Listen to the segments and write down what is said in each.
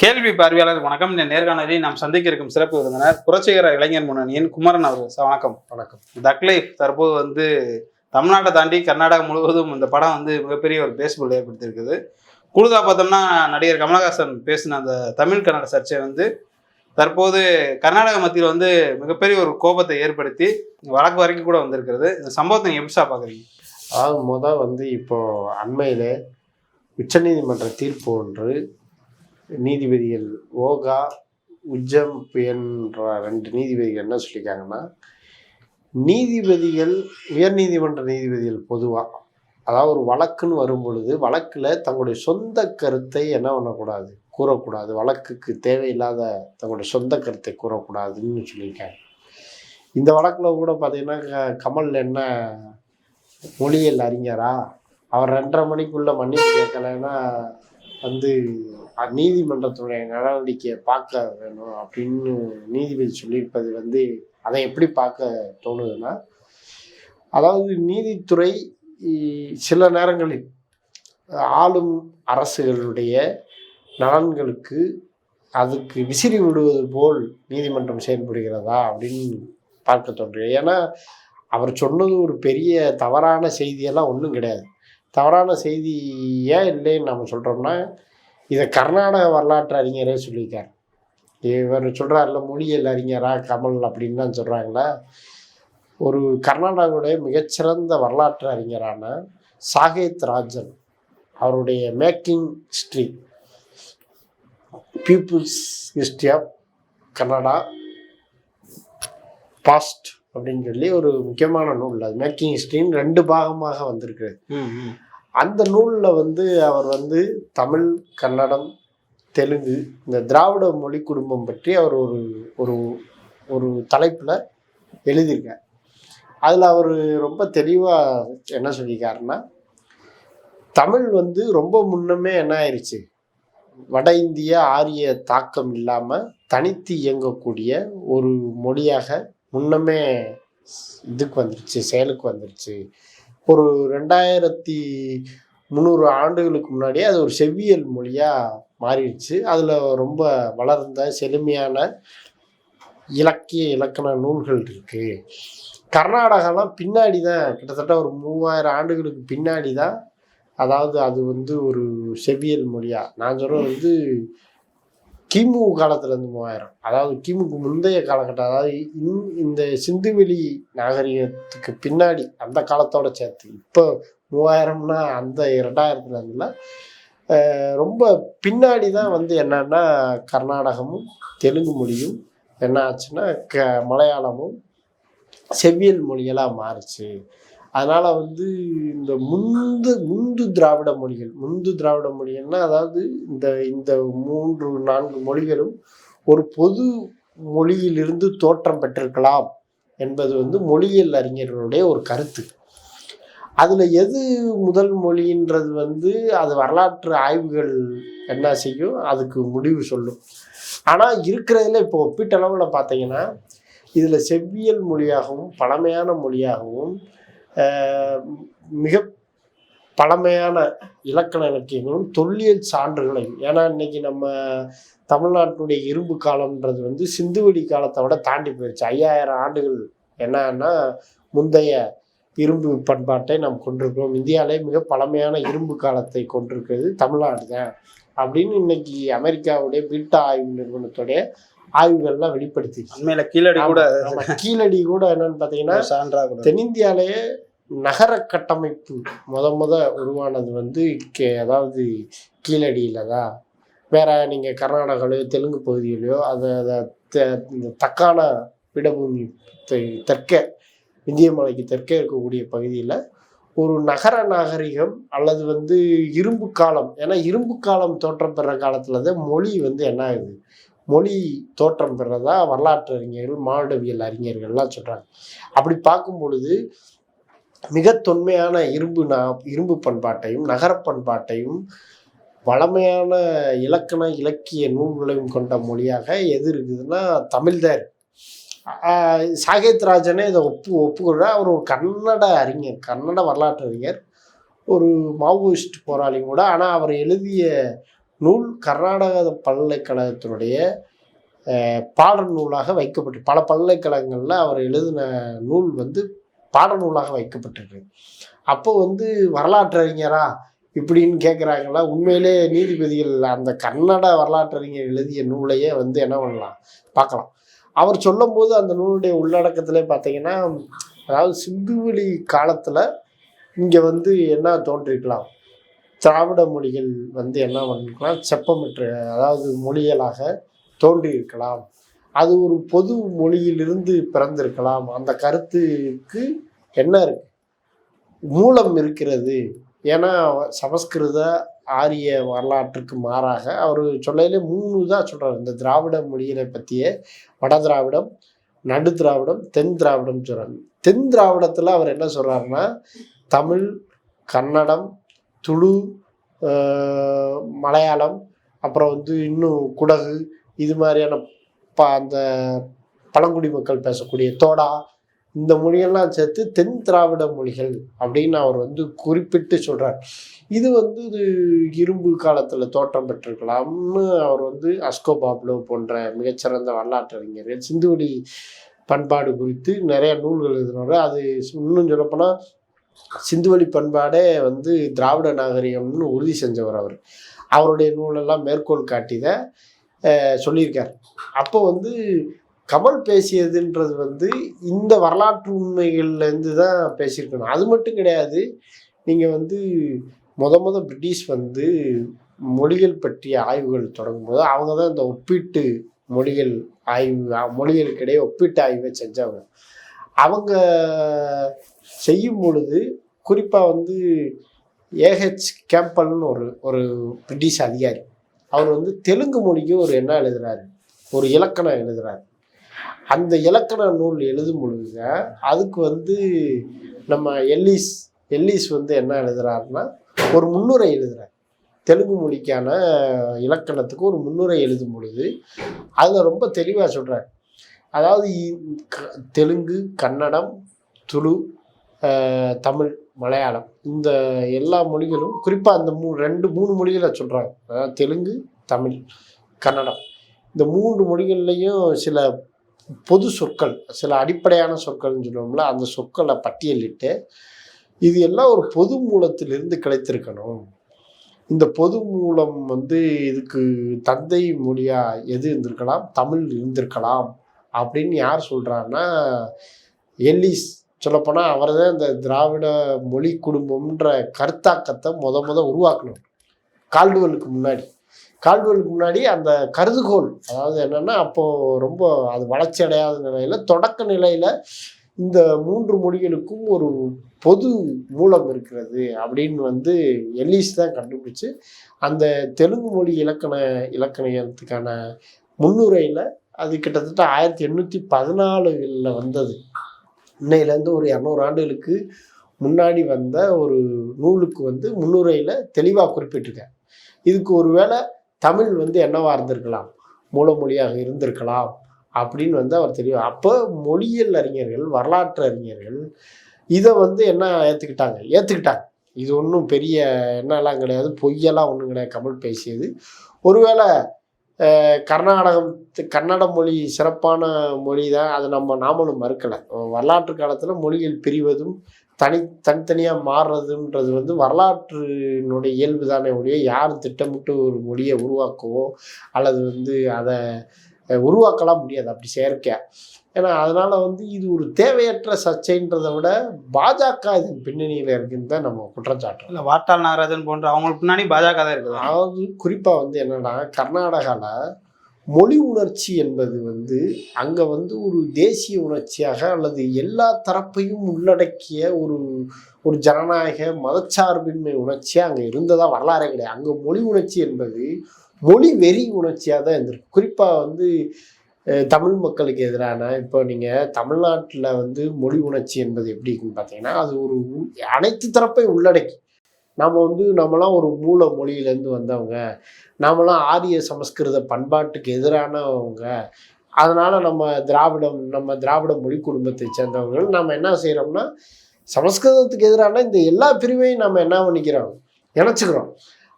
கேள்வி பார்வையாளர் வணக்கம். இந்த நேர்காணலில் நாம் சந்திக்க இருக்கும் சிறப்பு விருந்தினர் புரட்சிகர இளைஞர் முன்னணியின் குமரன் அவர்கள். சார் வணக்கம். வணக்கம். தக் லைஃப் தற்போது தமிழ்நாட்டை தாண்டி கர்நாடகா முழுவதும் இந்த படம் மிகப்பெரிய ஒரு பேஸ்புல் ஏற்படுத்தியிருக்குது. கூடுதலாக பார்த்தோம்னா நடிகர் கமலஹாசன் பேசின அந்த தமிழ் கன்னட சர்ச்சை தற்போது கர்நாடக மத்தியில் மிகப்பெரிய ஒரு கோபத்தை ஏற்படுத்தி வழக்கு வரைக்கும் கூட வந்திருக்கிறது. இந்த சம்பவத்தை நீங்கள் எப்படி பார்க்குறீங்க? அதாவது இப்போ அண்மையில் உச்சநீதிமன்ற தீர்ப்பு ஒன்று நீதிபதிகள் ஓகா உஜ்ஜம் என்ற 2 நீதிபதிகள் என்ன சொல்லியிருக்காங்கன்னா, நீதிபதிகள் உயர்நீதிமன்ற நீதிபதிகள் பொதுவாக அதாவது ஒரு வழக்குன்னு வரும் பொழுது வழக்கில் தங்களுடைய சொந்த கருத்தை என்ன பண்ணக்கூடாது, கூறக்கூடாது. வழக்குக்கு தேவையில்லாத தங்களுடைய சொந்த கருத்தை கூறக்கூடாதுன்னு சொல்லியிருக்காங்க. இந்த வழக்கில் கூட பார்த்தீங்கன்னா கமல் என்ன மொழியியல் அறிஞரா, அவர் 2:30 மணிக்குள்ளே மன்னிப்பு கேட்கலைன்னா நீதிமன்றத்துடைய நடவடிக்கையை பார்க்க வேணும் அப்படின்னு நீதிபதி சொல்லியிருப்பது அதை எப்படி பார்க்க தோணுதுன்னா, அதாவது நீதித்துறை சில நேரங்களில் ஆளும் அரசுகளுடைய நலன்களுக்கு அதுக்கு விசிறி விடுவது போல் நீதிமன்றம் செயல்படுகிறதா அப்படின்னு பார்க்க தோன்றுகிறது. ஏன்னா அவர் சொன்னது ஒரு பெரிய தவறான செய்தியெல்லாம் ஒன்றும் கிடையாது. தவறான செய்தி ஏன் இல்லைன்னு நம்ம சொல்கிறோம்னா, இதை கர்நாடக வரலாற்று அறிஞரே சொல்லியிருக்கார். இவர் சொல்கிறார்ல மொழியியல் அறிஞரா கமல் அப்படின்னு தான் சொல்கிறாங்களா. ஒரு கர்நாடகாவுடைய மிகச்சிறந்த வரலாற்று அறிஞரான சாகேத் ராஜன் அவருடைய making history, people's history of Kannada past அப்படின்னு சொல்லி ஒரு முக்கியமான நூல். அது மேக்கிங் ஹிஸ்ட்ரின்னு 2 பாகமாக வந்திருக்கு. அந்த நூலில் அவர் தமிழ், கன்னடம், தெலுங்கு இந்த திராவிட மொழி குடும்பம் பற்றி அவர் ஒரு ஒரு தலைப்பில் எழுதியிருக்கார். அதில் அவர் ரொம்ப தெளிவாக என்ன சொல்லியிருக்காருன்னா, தமிழ் ரொம்ப முன்னமே என்ன ஆயிடுச்சு, வட இந்திய ஆரிய தாக்கம் இல்லாமல் தனித்து இயங்கக்கூடிய ஒரு மொழியாக முன்னமே செயலுக்கு வந்துருச்சு. ஒரு 2300 ஆண்டுகளுக்கு முன்னாடியே அது ஒரு செவ்வியல் மொழியாக மாறிடுச்சு. அதில் ரொம்ப வளர்ந்த செழுமையான இலக்கண நூல்கள் இருக்குது. கர்நாடகாலாம் பின்னாடி தான், கிட்டத்தட்ட ஒரு 3000 ஆண்டுகளுக்கு பின்னாடி தான், அதாவது அது ஒரு செவ்வியல் மொழியாக. நான் சொல்கிறது கிமு காலத்துலேருந்து 3000, அதாவது கிமுக்கு முந்தைய காலகட்டம், அதாவது இந்த சிந்துவெளி நாகரிகத்துக்கு பின்னாடி அந்த காலத்தோட சேர்த்து இப்போ 3000னா அந்த 2000ல ரொம்ப பின்னாடி தான் என்னன்னா கர்நாடகமும் தெலுங்கு மொழியும் என்ன ஆச்சுன்னா மலையாளமும் செவ்வியல் மொழிகளாக மாறுச்சு. அதனால் இந்த முந்து திராவிட மொழிகள்னா அதாவது இந்த 3-4 மொழிகளும் ஒரு பொது மொழியிலிருந்து தோற்றம் பெற்றிருக்கலாம் என்பது மொழியியல் அறிஞர்களுடைய ஒரு கருத்து. அதில் எது முதல் மொழின்றது அது வரலாற்று ஆய்வுகள் என்ன செய்யும், அதுக்கு முடிவு சொல்லும். ஆனால் இருக்கிறதுல இப்போ ஒப்பீட்டளவில் பார்த்தீங்கன்னா இதில் செவ்வியல் மொழியாகவும் பழமையான மொழியாகவும் மிக பழமையான இலக்கண இலக்கியங்களும் தொல்லியல் சான்றுகளையும், ஏன்னா இன்னைக்கு நம்ம தமிழ்நாட்டினுடைய இரும்பு காலம்ன்றது சிந்துவெளி காலத்தை விட தாண்டி போயிடுச்சு. 5000 ஆண்டுகள் என்னன்னா முந்தைய இரும்பு பண்பாட்டை நாம் கொண்டிருக்கிறோம். இந்தியாவிலே மிக பழமையான இரும்பு காலத்தை கொண்டிருக்கிறது தமிழ்நாடு தான் அப்படின்னு இன்னைக்கு அமெரிக்காவுடைய பீட்டா ஆய்வு நிறுவனத்துடைய ஆய்வுகள்லாம் வெளிப்படுத்தி. கீழடி கூட என்னன்னு பார்த்தீங்கன்னா தென்னிந்தியாவிலேயே நகர கட்டமைப்பு முத உருவானது அதாவது கீழடியில் தான். வேற நீங்கள் கர்நாடகாவிலையோ தெலுங்கு பகுதியிலையோ இந்த தக்கான பீடபூமி தெற்கே இந்திய மலைக்கு தெற்கே இருக்கக்கூடிய பகுதியில் ஒரு நகர நாகரிகம் அல்லது இரும்பு காலம், ஏன்னா இரும்பு காலம் தோற்றம் பெற காலத்தில் தான் மொழி என்ன ஆகுது, மொழி தோற்றம் பெறதா வரலாற்று அறிஞர்கள் மானுடவியல் அறிஞர்கள்லாம் சொல்கிறாங்க. அப்படி பார்க்கும் பொழுது மிக தொன்மையான இரும்பு பண்பாட்டையும் நகர பண்பாட்டையும் வளமையான இலக்கிய நூல்களையும் கொண்ட மொழியாக எது இருக்குதுன்னா தமிழ்தான். சாகேத் ராஜனே இதை ஒப்புக்கொள்ள. அவர் ஒரு கன்னட அறிஞர், கன்னட வரலாற்று அறிஞர், ஒரு மாவோயிஸ்ட் போராளி கூட. ஆனால் அவர் எழுதிய நூல் கர்நாடக பல்கலைக்கழகத்தினுடைய பாட நூலாக வைக்கப்பட்டு பல பல்கலைக்கழகங்களில் அவர் எழுதின நூல் வந்து பாடநூலாக வைக்கப்பட்டிருக்கு. அப்போ வந்து வரலாற்றறிஞரா இப்படின்னு கேட்குறாங்களா? உண்மையிலே நீதிபதிகள் அந்த கன்னட வரலாற்றறிஞர் எழுதிய நூலையே வந்து என்ன பண்ணலாம், பார்க்கலாம். அவர் சொல்லும்போது அந்த நூலுடைய உள்ளடக்கத்திலே பார்த்தீங்கன்னா, அதாவது சிந்துவெளி காலத்தில் இங்கே வந்து என்ன தோன்றிருக்கலாம், திராவிட மொழிகள் வந்து என்ன பண்ணிருக்கலாம், செப்பமிட்டு அதாவது மொழிகளாக தோன்றியிருக்கலாம், அது ஒரு பொது மொழியிலிருந்து பிறந்திருக்கலாம். அந்த கருத்துக்கு என்ன இருக்கு, மூலம் இருக்கிறது. ஏன்னா சமஸ்கிருத ஆரிய வரலாற்றுக்கு மாறாக அவர் சொல்லையிலே 3 தான் சொல்கிறார். இந்த திராவிட மொழிகளை பற்றிய வட திராவிடம், நடு திராவிடம், தென் திராவிடம் சொல்கிறார். தென் திராவிடத்தில் அவர் என்ன சொல்கிறாருன்னா, தமிழ், கன்னடம், துளு, மலையாளம், அப்புறம் வந்து இன்னும் குடகு, இது மாதிரியான அந்த பழங்குடி மக்கள் பேசக்கூடிய தோடா, இந்த மொழியெல்லாம் சேர்த்து தென் திராவிட மொழிகள் அப்படின்னு அவர் வந்து குறிப்பிட்டு சொல்கிறார். இது வந்து இரும்பு காலத்தில் தோற்றம் பெற்றிருக்கலாம்னு அவர் வந்து அஸ்கோ பாப்லோ போன்ற மிகச்சிறந்த வரலாற்றறிஞர்கள் சிந்துவெளி பண்பாடு குறித்து நிறைய நூல்கள் எழுதினார். அது இன்னும் சொல்லப்போனால் சிந்துவெளி பண்பாடே வந்து திராவிட நாகரிகம்னு உறுதி செஞ்சவர் அவர். அவருடைய நூலெல்லாம் மேற்கோள் காட்டிதான் சொல்லியிருக்கார். அப்போ வந்து கமல் பேசியதுன்றது வந்து இந்த வரலாற்று உண்மைகள்லேருந்து தான் பேசியிருக்கணும். அது மட்டும் கிடையாது. நீங்கள் வந்து முத பிரிட்டிஷ் வந்து மொழிகள் பற்றிய ஆய்வுகள் தொடங்கும்போது அவங்க தான் இந்த ஒப்பீட்டு மொழிகள் ஆய்வு, மொழிகளுக்கிடையே ஒப்பீட்டு ஆய்வை செஞ்சவங்க. அவங்க செய்யும் பொழுது குறிப்பாக வந்து ஏஹெச் கேம்பல்னு ஒரு பிரிட்டிஷ் அதிகாரி, அவர் வந்து தெலுங்கு மொழிக்கு ஒரு என்ன எழுதுறாரு, ஒரு இலக்கணம் எழுதுறாரு. அந்த இலக்கண நூல் எழுதும் பொழுதுங்க அதுக்கு வந்து நம்ம எல்லிஸ் வந்து என்ன எழுதுறாருன்னா ஒரு முன்னுரை எழுதுறாரு. தெலுங்கு மொழிக்கான இலக்கணத்துக்கு ஒரு முன்னுரை எழுதும் பொழுது அதில் ரொம்ப தெளிவாக சொல்கிறார். அதாவது தெலுங்கு, கன்னடம், துளு, தமிழ், மலையாளம், இந்த எல்லா மொழிகளும் குறிப்பாக அந்த 3 மொழிகளை சொல்கிறாங்க. அதாவது தெலுங்கு, தமிழ், கன்னடம், இந்த 3 மொழிகள்லையும் சில பொது சொற்கள், சில அடிப்படையான சொற்கள்னு சொல்லுவோம்ல, அந்த சொற்களை பட்டியலிட்டு இது எல்லாம் ஒரு பொது மூலத்திலிருந்து கிடைத்திருக்கணும். இந்த பொது மூலம் வந்து இதுக்கு தந்தை மொழியா எது இருந்திருக்கலாம், தமிழ் இருந்திருக்கலாம் அப்படின்னு யார் சொல்கிறான்னா எல்லிஸ். சொல்லப்போனால் அவர் தான் இந்த திராவிட மொழி குடும்பம்ன்ற கருத்தாக்கத்தை முத உருவாக்கணும். கால்டுவெலுக்கு முன்னாடி அந்த கருதுகோள், அதாவது என்னென்னா அப்போது ரொம்ப அது வளர்ச்சி அடையாத நிலையில், தொடக்க நிலையில் இந்த 3 மொழிகளுக்கும் ஒரு பொது மூலம் இருக்கிறது அப்படின்னு வந்து எல்லிஸ் தான் கண்டுபிடிச்சு அந்த தெலுங்கு மொழி இலக்கணத்துக்கான முன்னுரையில் அது கிட்டத்தட்ட 1814 வந்தது. இன்னையிலேருந்து ஒரு 200 ஆண்டுகளுக்கு முன்னாடி வந்த ஒரு நூலுக்கு வந்து முன்னுரையில் தெளிவாக குறிப்பிட்டிருக்கேன். இதுக்கு ஒருவேளை தமிழ் வந்து என்னவா இருந்திருக்கலாம், மூலமொழியாக இருந்திருக்கலாம் அப்படின்னு வந்து அவர் தெரியும். அப்போ மொழியியல் அறிஞர்கள், வரலாற்று அறிஞர்கள் இதை வந்து என்ன ஏற்றுக்கிட்டாங்க. இது ஒன்றும் பெரிய என்னெல்லாம் கிடையாது, பொய்யெல்லாம் ஒன்றும் கிடையாது கமல் பேசியது. ஒருவேளை கன்னட மொழி சிறப்பான மொழி தான், அது நாமளும் மறுக்கலை. வரலாற்று காலத்தில் மொழிகள் பிரிவதும் தனித்தனியாக மாறுறதுன்றது வந்து வரலாற்றினுடைய இயல்பு தானே ஒழிய யாரும் திட்டமிட்டு ஒரு மொழியை உருவாக்கவோ அல்லது வந்து அதை உருவாக்கலாம் முடியாது அப்படி செயற்கையா. ஏன்னா அதனால் வந்து இது ஒரு தேவையற்ற சர்ச்சைன்றதை விட பாஜக இதன் பின்னணியில் இருக்குன்னு தான் நம்ம குற்றம் சாட்டுறோம். இல்லை, வாட்டாள் நாகராஜன் போன்ற அவங்களுக்கு பின்னாடி பாஜக தான் இருக்குது. அதாவது குறிப்பாக வந்து என்னென்னா கர்நாடகாவில் மொழி உணர்ச்சி என்பது வந்து அங்கே வந்து ஒரு தேசிய உணர்ச்சியாக அல்லது எல்லா தரப்பையும் உள்ளடக்கிய ஒரு ஜனநாயக மதச்சார்பின்மை உணர்ச்சியாக அங்கே இருந்ததாக வரலாறே கிடையாது. அங்கே மொழி உணர்ச்சி என்பது மொழி வெறி உணர்ச்சியாக தான் இருந்திருக்கு. குறிப்பாக வந்து தமிழ் மக்களுக்கு எதிரான, இப்போ நீங்கள் தமிழ்நாட்டில் வந்து மொழி உணர்ச்சி என்பது எப்படி இருக்குன்னு பார்த்தீங்கன்னா அது ஒரு அனைத்து தரப்பை உள்ளடக்கி, நம்மளாம் ஒரு மூல மொழியிலேருந்து வந்தவங்க, நாமெல்லாம் ஆரிய சமஸ்கிருத பண்பாட்டுக்கு எதிரானவங்க, அதனால் நம்ம திராவிட மொழி குடும்பத்தை சேர்ந்தவர்கள் நம்ம என்ன செய்கிறோம்னா சமஸ்கிருதத்துக்கு எதிரான இந்த எல்லா பிரிவையும் நம்ம என்ன பண்ணிக்கிறோம், இணைச்சிக்கிறோம்.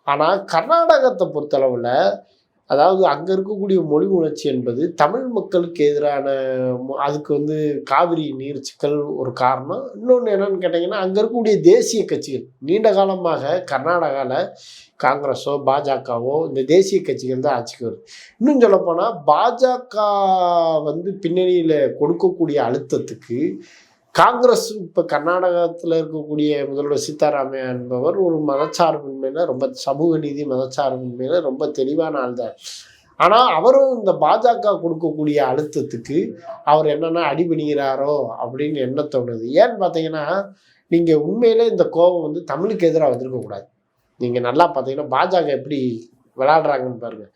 ஆனால் கர்நாடகத்தை பொறுத்தளவில் அதாவது அங்கே இருக்கக்கூடிய மொழி உணர்ச்சி என்பது தமிழ் மக்களுக்கு எதிரான அதுக்கு வந்து காவிரி நீர் சிக்கல் ஒரு காரணம். இன்னொன்று என்னன்னு கேட்டிங்கன்னா, அங்கே இருக்கக்கூடிய தேசிய கட்சிகள் நீண்ட காலமாக கர்நாடகாவில் காங்கிரஸோ பாஜகவோ இந்த தேசிய கட்சிகள் தான் ஆட்சிக்கு வருது. இன்னும் சொல்லப்போனால் பாஜக வந்து பின்னணியில் கொடுக்கக்கூடிய அழுத்தத்துக்கு காங்கிரஸ் இப்போ கர்நாடகத்தில் இருக்கக்கூடிய முதல்வர் சீதாராமையா என்பவர் ஒரு மதச்சார்பின்மையில ரொம்ப சமூக நீதி மதச்சார்பின்மையில ரொம்ப தெளிவான ஆள் தான். ஆனால் அவரும் இந்த பாஜக கொடுக்கக்கூடிய அழுத்தத்துக்கு அவர் என்னென்னா அடிபணிகிறாரோ அப்படின்னு என்ன தோணுது. ஏன்னு பார்த்தீங்கன்னா, நீங்கள் உண்மையிலே இந்த கோபம் வந்து தமிழுக்கு எதிராக வந்திருக்கக்கூடாது. நீங்கள் நல்லா பார்த்தீங்கன்னா பாஜக எப்படி விளையாடுறாங்கன்னு பாருங்கள்.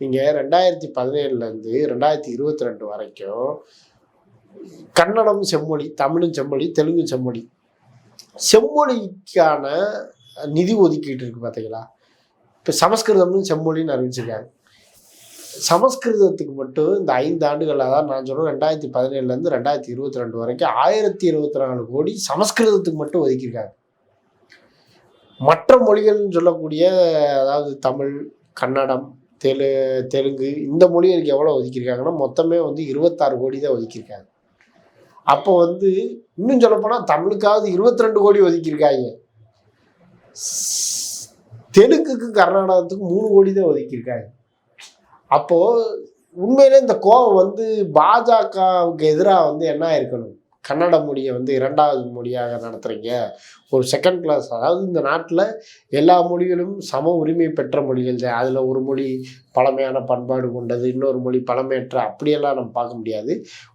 நீங்கள் 2017 2022 வரைக்கும் கன்னடம் செம்மொழி, தமிழும் செம்மொழி, தெலுங்கு செம்மொழி, செம்மொழிக்கான நிதி ஒதுக்கீட்டு இருக்குது பார்த்தீங்களா. இப்போ சமஸ்கிருதம்னு செம்மொழின்னு அறிவிச்சிருக்காங்க. சமஸ்கிருதத்துக்கு மட்டும் இந்த 5 ஆண்டுகள், அதான் நான் சொல்கிறேன் 2017 2022 வரைக்கும் 1024 கோடி சமஸ்கிருதத்துக்கு மட்டும் ஒதுக்கியிருக்காங்க. மற்ற மொழிகள்னு சொல்லக்கூடிய அதாவது தமிழ், கன்னடம், தெலுங்கு இந்த மொழிகளுக்கு எவ்வளோ ஒதுக்கியிருக்காங்கன்னா மொத்தமே வந்து 26 கோடி தான் ஒதுக்கியிருக்காங்க. அப்போ வந்து இன்னும் சொல்லப்போனால் தமிழுக்காவது 22 கோடி ஒதுக்கியிருக்காங்க. தெலுங்குக்கு கர்நாடகத்துக்கு 3 கோடி தான் ஒதுக்கியிருக்காங்க. அப்போது உண்மையிலே இந்த கோவம் வந்து பாஜகவுக்கு எதிராக வந்து என்ன இருக்கணும், கன்னட மொழியை வந்து 2வது மொழியாக நடத்துகிறீங்க, ஒரு செகண்ட் கிளாஸ். அதாவது இந்த நாட்டில் எல்லா மொழிகளும் சம உரிமை பெற்ற மொழிகள் தான். அதில் ஒரு மொழி பழமையான பண்பாடு கொண்டது, இன்னொரு மொழி பழமையற்ற, அப்படியெல்லாம் நம்ம பார்க்க முடியாது.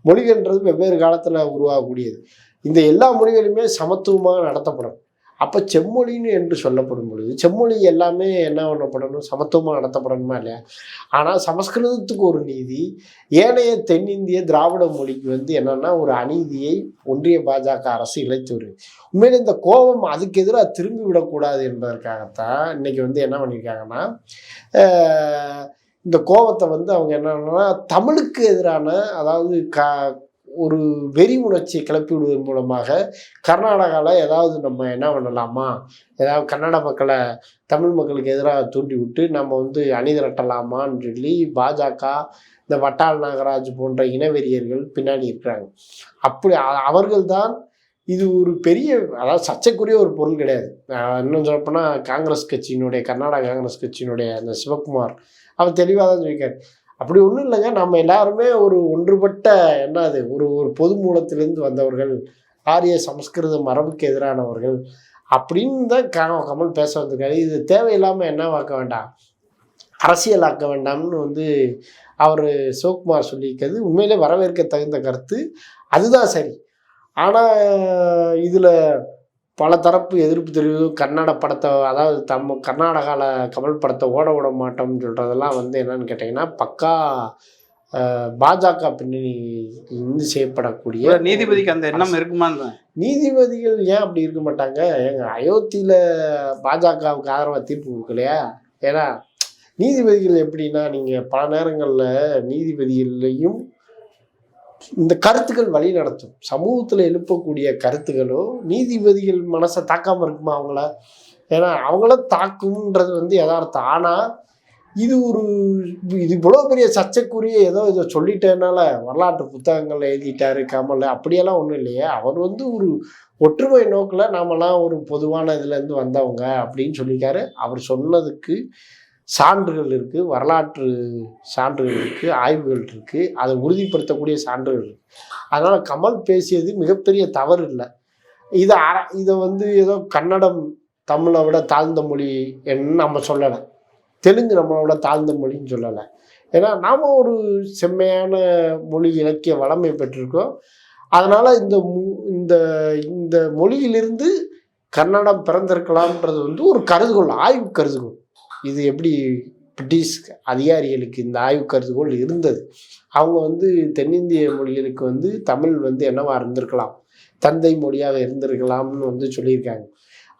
மொழிகள்ன்றது வெவ்வேறு காலத்தில் உருவாகக்கூடியது. இந்த எல்லா மொழிகளுமே சமத்துவமாக நடத்தப்படும். அப்போ செம்மொழின்னு என்று சொல்லப்படும் பொழுது செம்மொழி எல்லாமே என்ன பண்ணப்படணும், சமத்துவமாக நடத்தப்படணுமா இல்லையா. ஆனால் சமஸ்கிருதத்துக்கு ஒரு நீதி, ஏனைய தென்னிந்திய திராவிட மொழிக்கு வந்து என்னென்னா ஒரு அநீதியை ஒன்றிய பாஜக அரசு இழைத்து வருது. உண்மையிலே இந்த கோபம் அதுக்கு எதிராக திரும்பி விடக்கூடாது என்பதற்காகத்தான் இன்னைக்கு வந்து என்ன பண்ணியிருக்காங்கன்னா, இந்த கோபத்தை வந்து அவங்க என்னன்னா தமிழுக்கு எதிரான அதாவது ஒரு வெறி உணர்ச்சியை கிளப்பி விடுவதன் மூலமாக கர்நாடகாவில் ஏதாவது நம்ம என்ன பண்ணலாமா, ஏதாவது கன்னட மக்களை தமிழ் மக்களுக்கு எதிராக தூண்டி விட்டு நம்ம வந்து அணிதிரட்டலாமான்னு சொல்லி பாஜக, இந்த வட்டால் நாகராஜ் போன்ற இனவெறியர்கள் பின்னாடி இருக்கிறாங்க. அப்படி அவர்கள்தான் இது ஒரு பெரிய, அதாவது சர்ச்சைக்குரிய ஒரு பொருள் கிடையாது. இன்னும் சொல்லப்போனால் காங்கிரஸ் கட்சியினுடைய, கர்நாடக காங்கிரஸ் கட்சியினுடைய அந்த சிவகுமார் அவர் தெளிவாக தான் சொல்லியிருக்காரு. அப்படி ஒன்றும் இல்லைங்க, நம்ம எல்லாருமே ஒரு ஒன்றுபட்ட என்னது ஒரு பொது மூலத்திலிருந்து வந்தவர்கள், ஆரிய சமஸ்கிருத மரபுக்கு எதிரானவர்கள் அப்படின்னு தான் கமல் பேச வந்திருக்காரு. இது தேவையில்லாமல் என்னவாக்க வேண்டாம், அரசியலாக்க வேண்டாம்னு வந்து அவர் சிவகுமார் சொல்லியிருக்கிறது உண்மையிலே வரவேற்க தகுந்த கருத்து. அதுதான் சரி. ஆனால் இதில் பல தரப்பு எதிர்ப்பு தெரிவித்து கன்னட படத்தை, அதாவது கர்நாடகாவில் கமல் படத்தை ஓட விட மாட்டோம்னு சொல்கிறதெல்லாம் வந்து என்னன்னு கேட்டிங்கன்னா பக்கா பாஜக பின்னணி இருந்து செய்யப்படக்கூடிய. நீதிபதிக்கு அந்த எண்ணம் இருக்குமான்னு. நீதிபதிகள் ஏன் அப்படி இருக்க மாட்டாங்க? அயோத்தியில் பாஜகவுக்கு ஆதரவாக தீர்ப்பு கொடுக்கலையா? ஏன்னா நீதிபதிகள் எப்படின்னா, நீங்கள் பல நேரங்களில் நீதிபதிகளையும் இந்த கருத்துக்கள் வழி நடத்தும். சமூகத்தில் எழுப்பக்கூடிய கருத்துக்களோ நீதிபதிகள் மனசை தாக்காமல் இருக்குமா அவங்கள? ஏன்னா அவங்கள தாக்கும்ன்றது வந்து யதார்த்தம். ஆனால் இது இவ்வளோ பெரிய சர்ச்சைக்குரிய ஏதோ இதை சொல்லிட்டேனால வரலாற்று புத்தகங்கள் எழுதிட்டாரு கமல், அப்படியெல்லாம் ஒன்றும் இல்லையே. அவர் வந்து ஒரு ஒற்றுமை நோக்கில் நாமெல்லாம் ஒரு பொதுவான இதுலேருந்து வந்தவங்க அப்படின்னு சொல்லியிருக்காரு. அவர் சொன்னதுக்கு சான்றுகள் இருக்குது, வரலாற்று சான்றுகள் இருக்குது, ஆய்வுகள் இருக்குது, அதை உறுதிப்படுத்தக்கூடிய சான்றுகள் இருக்குது. அதனால் கமல் பேசியது மிகப்பெரிய தவறு இல்லை. இதை வந்து ஏதோ கன்னடம் தமிழை விட தாழ்ந்த மொழி என்று நம்ம சொல்லலை, தெலுங்கு நம்மளோட தாழ்ந்த மொழின்னு சொல்லலை. ஏன்னா நாம் ஒரு செம்மையான மொழி இலக்கிய வளமை பெற்றிருக்கோம். அதனால் இந்த மொழியிலிருந்து கன்னடம் பிறந்திருக்கலாம்ன்றது வந்து ஒரு கருதுகோள், ஆய்வு கருதுகோள். இது எப்படி பிரிட்டிஷ் அதிகாரிகளுக்கு இந்த ஆய்வு கருதுகோள் இருந்தது. அவங்க வந்து தென்னிந்திய மொழிகளுக்கு வந்து தமிழ் வந்து என்னவா இருந்திருக்கலாம், தந்தை மொழியாக இருந்திருக்கலாம்னு வந்து சொல்லியிருக்காங்க.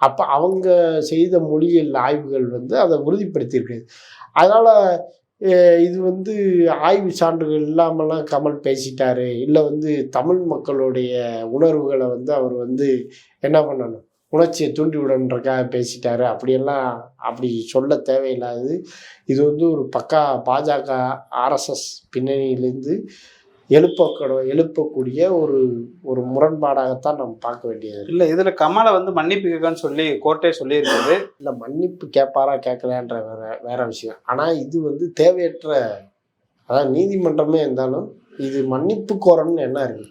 அப்போ அவங்க செய்த மொழியியல் ஆய்வுகள் வந்து அதை உறுதிப்படுத்தியிருக்கு. அதனால் இது வந்து ஆய்வு சான்றுகள் இல்லாமலாம் கமல் பேசிட்டாரு, இல்லை வந்து தமிழ் மக்களுடைய உணர்வுகளை வந்து அவர் வந்து என்ன பண்ணணும், உணர்ச்சியை தூண்டி விடன்றக்காக பேசிட்டாரு அப்படியெல்லாம் அப்படி சொல்ல தேவையில்லாதது. இது வந்து ஒரு பக்கா பாஜக ஆர்எஸ்எஸ் பின்னணியிலேருந்து எழுப்பக்கூடிய ஒரு ஒரு முரண்பாடாகத்தான் நம்ம பார்க்க வேண்டியது. இல்லை, இதில் கமலை வந்து மன்னிப்பு கேட்கன்னு சொல்லி கோர்ட்டே சொல்லியிருக்குது. இல்லை, மன்னிப்பு கேட்பாரா கேட்கலான்ற வேற விஷயம். ஆனால் இது வந்து தேவையற்ற, அதாவது நீதிமன்றமே இருந்தாலும் இது மன்னிப்பு கோரணும்னு என்ன இருக்கு?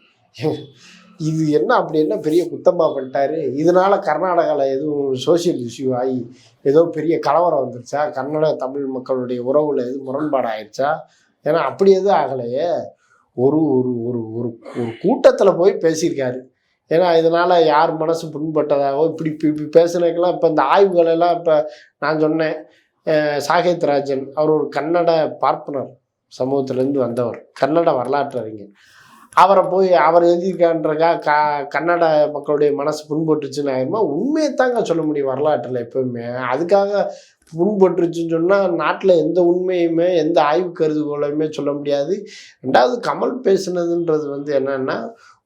இது என்ன அப்படி என்ன பெரிய குத்தமாக பண்ணிட்டாரு? இதனால கர்நாடகாவில் எதுவும் சோசியல் இஷ்யூ ஆகி ஏதோ பெரிய கலவரம் வந்துருச்சா? கன்னட தமிழ் மக்களுடைய உறவுல எதுவும் முரண்பாடு ஆயிடுச்சா? ஏன்னா அப்படி எதுவும் ஆகலையே. ஒரு ஒரு ஒரு ஒரு ஒரு கூட்டத்தில் போய் பேசியிருக்காரு. ஏன்னா இதனால் யார் மனசு புண்பட்டதாகவோ இப்படி இப்படி பேசுனதுக்கெல்லாம் இப்போ இந்த ஆய்வுகளெல்லாம் இப்போ நான் சொன்னேன், சாகித் ராஜன் அவர் ஒரு கன்னட பார்ப்பனர் சமூகத்திலேருந்து வந்தவர், கன்னட வரலாற்று அறிஞர். அவர் எழுதியிருக்கான்றக்கா கன்னட மக்களுடைய மனசு புண்பட்டுச்சுன்னு ஆயிருமா? உண்மையை தாங்க சொல்ல முடியும் வரலாற்றில் எப்பவுமே. அதுக்காக புண்பட்டுருச்சுன்னு சொன்னால் நாட்டில் எந்த உண்மையுமே எந்த ஆய்வு கருதுகோளையுமே சொல்ல முடியாது. ரெண்டாவது கமல் பேசுனதுன்றது வந்து என்னன்னா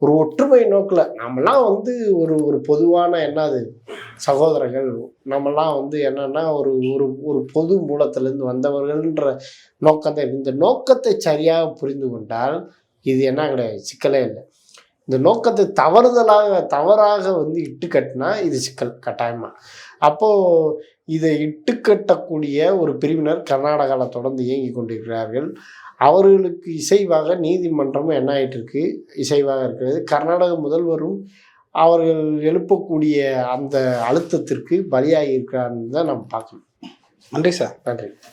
ஒரு ஒற்றுமை நோக்கில் நம்மலாம் வந்து ஒரு ஒரு பொதுவான என்னது சகோதரர்கள், நம்மலாம் வந்து என்னன்னா ஒரு ஒரு ஒரு பொது மூலத்திலேருந்து வந்தவர்கள்ன்ற நோக்கத்தை, இந்த நோக்கத்தை சரியாக புரிந்து கொண்டால் இது என்ன கிடையாது, சிக்கலே இல்லை. இந்த நோக்கத்தை தவறாக வந்து இட்டுக்கட்டினா இது சிக்கல் கட்டாயமாக. அப்போது இதை இட்டுக்கட்டக்கூடிய ஒரு பிரிவினர் கர்நாடகாவில் தொடர்ந்து இயங்கி கொண்டிருக்கிறார்கள். அவர்களுக்கு இசைவாக நீதிமன்றமும் என்ன ஆகிட்டு இருக்கு, இசைவாக இருக்கிறது. கர்நாடக முதல்வரும் அவர்கள் எழுப்பக்கூடிய அந்த அழுத்தத்திற்கு பலியாகி இருக்கிறான்னு தான் நம்ம பார்க்கணும். நன்றி சார். நன்றி.